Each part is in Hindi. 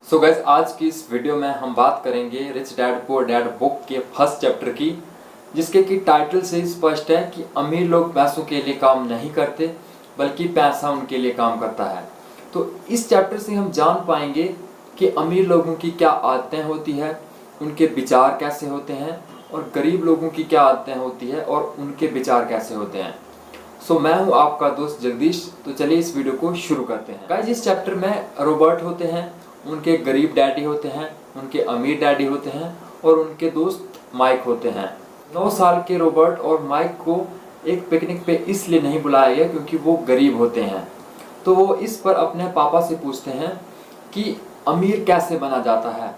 सो गाइस, आज की इस वीडियो में हम बात करेंगे rich dad poor dad book के फर्स्ट चैप्टर की, जिसके कि टाइटल से स्पष्ट है कि अमीर लोग पैसों के लिए काम नहीं करते बल्कि पैसा उनके लिए काम करता है। तो इस चैप्टर से हम जान पाएंगे कि अमीर लोगों की क्या आदतें होती है, उनके विचार कैसे होते हैं, और गरीब लोगों की क्या आदतें होती है और उनके विचार कैसे होते हैं। सो मैं हूं आपका दोस्त जगदीश। तो चलिए इस वीडियो को शुरू करते हैं। गाइस, इस चैप्टर में रॉबर्ट होते हैं, उनके गरीब डैडी होते हैं, उनके अमीर डैडी होते हैं और उनके दोस्त माइक होते हैं। 9 साल के रॉबर्ट और माइक को एक पिकनिक पे इसलिए नहीं बुलाया गया क्योंकि वो गरीब होते हैं। तो वो इस पर अपने पापा से पूछते हैं कि अमीर कैसे बना जाता है।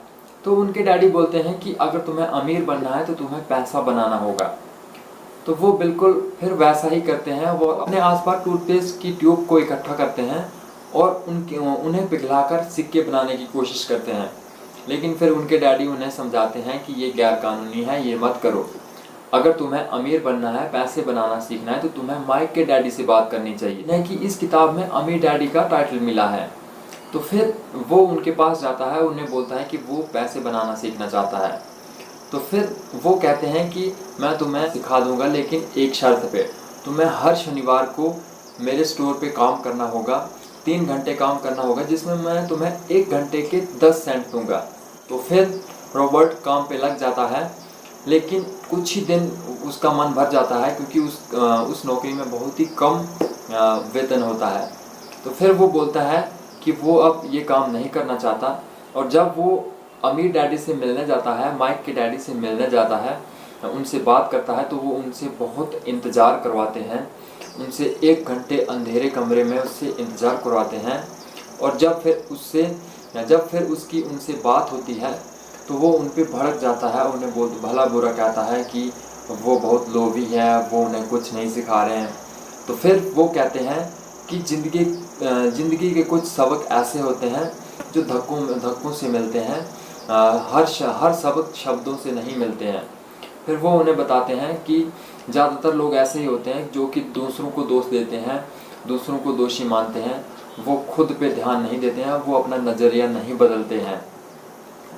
तो उनके डैडी बोलते हैं कि अगर तुम्हें अमीर बनना है तो तुम्हें पैसा बनाना होगा। तो वो बिल्कुल फिर वैसा ही करते हैं। वो अपने आसपास टूथपेस्ट की ट्यूब को इकट्ठा करते हैं और उन्हें पिघलाकर सिक्के बनाने की कोशिश करते हैं। लेकिन फिर उनके डैडी उन्हें समझाते हैं कि ये गैर कानूनी है, ये मत करो। अगर तुम्हें अमीर बनना है, पैसे बनाना सीखना है, तो तुम्हें माइक के डैडी से बात करनी चाहिए। नहीं कि इस किताब में अमीर डैडी का टाइटल मिला है। तो फिर वो उनके पास जाता है, उन्हें बोलता है कि वो पैसे बनाना सीखना चाहता है। तो फिर वो कहते हैं कि मैं तुम्हें सिखा दूंगा, लेकिन एक शर्त पे। तुम्हें हर शनिवार को मेरे स्टोर पे काम करना होगा, 3 घंटे काम करना होगा, जिसमें मैं तुम्हें 1 घंटे के 10 सेंट दूंगा। तो फिर रॉबर्ट काम पे लग जाता है, लेकिन कुछ ही दिन उसका मन भर जाता है क्योंकि उस नौकरी में बहुत ही कम वेतन होता है। तो फिर वो बोलता है कि वो अब ये काम नहीं करना चाहता। और जब वो अमीर डैडी से मिलने जाता है, माइक के डैडी से मिलने जाता है, उनसे बात करता है, तो वो उनसे बहुत इंतज़ार करवाते हैं। उनसे 1 घंटे अंधेरे कमरे में उससे इंतज़ार करवाते हैं। और जब फिर उसकी उनसे बात होती है तो वो उन पर भड़क जाता है, उन्हें बहुत भला बुरा कहता है कि वो बहुत लोभी है, वो उन्हें कुछ नहीं सिखा रहे हैं। तो फिर वो कहते हैं कि ज़िंदगी के कुछ सबक ऐसे होते हैं जो धक्कों से मिलते हैं, हर सबक शब्दों से नहीं मिलते हैं। फिर वो उन्हें बताते हैं कि ज़्यादातर लोग ऐसे ही होते हैं जो कि दूसरों को दोष देते हैं, दूसरों को दोषी मानते हैं, वो खुद पे ध्यान नहीं देते हैं, वो अपना नज़रिया नहीं बदलते हैं।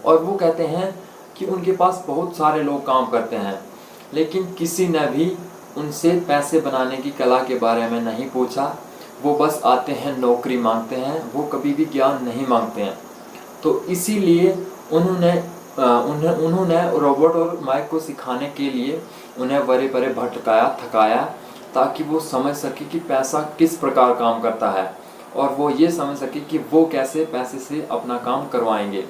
और वो कहते हैं कि उनके पास बहुत सारे लोग काम करते हैं, लेकिन किसी ने भी उनसे पैसे बनाने की कला के बारे में नहीं पूछा। वो बस आते हैं, नौकरी मांगते हैं, वो कभी भी ज्ञान नहीं मांगते हैं। तो इसीलिए उन्होंने रॉबर्ट और माइक को सिखाने के लिए उन्हें बड़े बड़े भटकाया, थकाया, ताकि वो समझ सके कि पैसा किस प्रकार काम करता है और वो ये समझ सके कि वो कैसे पैसे से अपना काम करवाएंगे।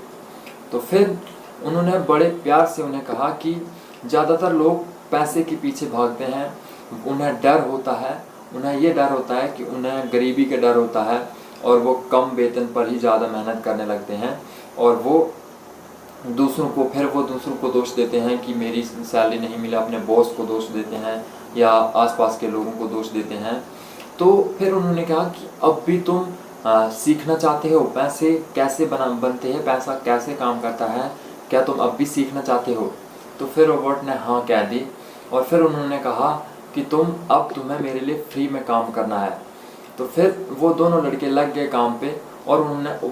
तो फिर उन्होंने बड़े प्यार से उन्हें कहा कि ज़्यादातर लोग पैसे के पीछे भागते हैं, उन्हें डर होता है, उन्हें ये डर होता है कि उन्हें गरीबी का डर होता है और वो कम वेतन पर ही ज़्यादा मेहनत करने लगते हैं। और वो दूसरों को दोष देते हैं कि मेरी सैलरी नहीं मिला, अपने बॉस को दोष देते हैं या आसपास के लोगों को दोष देते हैं। तो फिर उन्होंने कहा कि अब भी तुम सीखना चाहते हो, पैसे कैसे बनते हैं, पैसा कैसे काम करता है, क्या तुम अब भी सीखना चाहते हो? तो फिर रॉबर्ट ने हाँ कह दी। और फिर उन्होंने कहा कि तुम्हें मेरे लिए फ्री में काम करना है। तो फिर वो दोनों लड़के लग गए काम पे और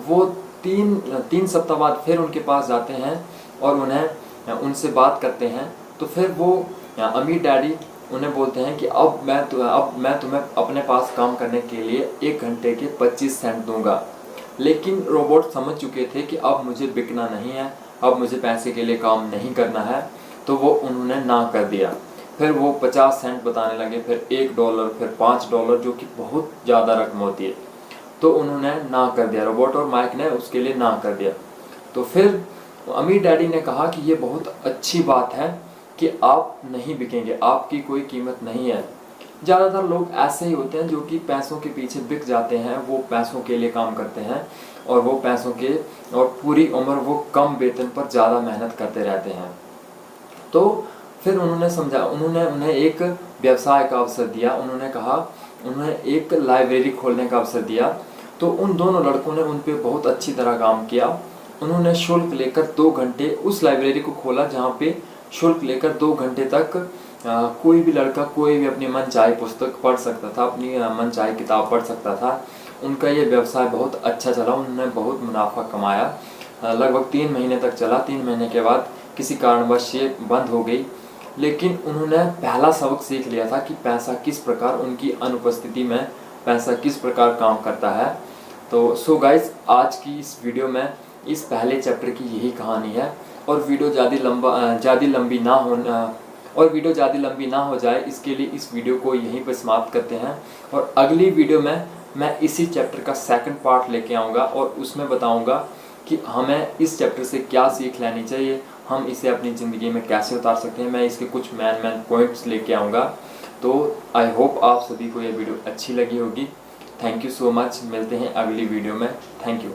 वो 3 सप्ताह बाद फिर उनके पास जाते हैं और उनसे बात करते हैं। तो फिर वो अमीर डैडी उन्हें बोलते हैं कि अब मैं तुम्हें अपने पास काम करने के लिए 1 घंटे के 25 सेंट दूंगा। लेकिन रोबोट समझ चुके थे कि अब मुझे बिकना नहीं है, अब मुझे पैसे के लिए काम नहीं करना है। तो वो उन्होंने ना कर दिया। फिर वो 50 सेंट बताने लगे, फिर $1, फिर $5, जो कि बहुत ज़्यादा रकम होती है। तो उन्होंने ना कर दिया, रॉबर्ट और माइक ने उसके लिए ना कर दिया। तो फिर अमीर डैडी ने कहा कि ये बहुत अच्छी बात है कि आप नहीं बिकेंगे, आपकी कोई कीमत नहीं है। ज़्यादातर लोग ऐसे ही होते हैं जो कि पैसों के पीछे बिक जाते हैं, वो पैसों के लिए काम करते हैं और वो पूरी उम्र वो कम वेतन पर ज़्यादा मेहनत करते रहते हैं। तो फिर उन्होंने उन्हें एक व्यवसाय का अवसर दिया। उन्होंने एक लाइब्रेरी खोलने का अवसर दिया। तो उन दोनों लड़कों ने उन पर बहुत अच्छी तरह काम किया। उन्होंने शुल्क लेकर 2 घंटे उस लाइब्रेरी को खोला, जहाँ पे शुल्क लेकर 2 घंटे तक कोई भी लड़का कोई भी अपनी मनचाही पुस्तक पढ़ सकता था, अपनी मनचाही किताब पढ़ सकता था। उनका ये व्यवसाय बहुत अच्छा चला, उन्होंने बहुत मुनाफा कमाया। लगभग 3 महीने तक चला। 3 महीने के बाद किसी कारणवश ये बंद हो गई, लेकिन उन्होंने पहला सबक सीख लिया था कि पैसा किस प्रकार उनकी अनुपस्थिति में पैसा किस प्रकार काम करता है। तो सो गाइस, आज की इस वीडियो में इस पहले चैप्टर की यही कहानी है। और वीडियो ज़्यादा लंबी ना हो जाए, इसके लिए इस वीडियो को यहीं पर समाप्त करते हैं। और अगली वीडियो में मैं इसी चैप्टर का सेकंड पार्ट लेके आऊँगा और उसमें बताऊँगा कि हमें इस चैप्टर से क्या सीख लेनी चाहिए, हम इसे अपनी ज़िंदगी में कैसे उतार सकते हैं। मैं इसके कुछ मेन पॉइंट्स लेके आऊँगा। तो आई होप आप सभी को ये वीडियो अच्छी लगी होगी। Thank you so much. मिलते हैं अगली वीडियो में। Thank you.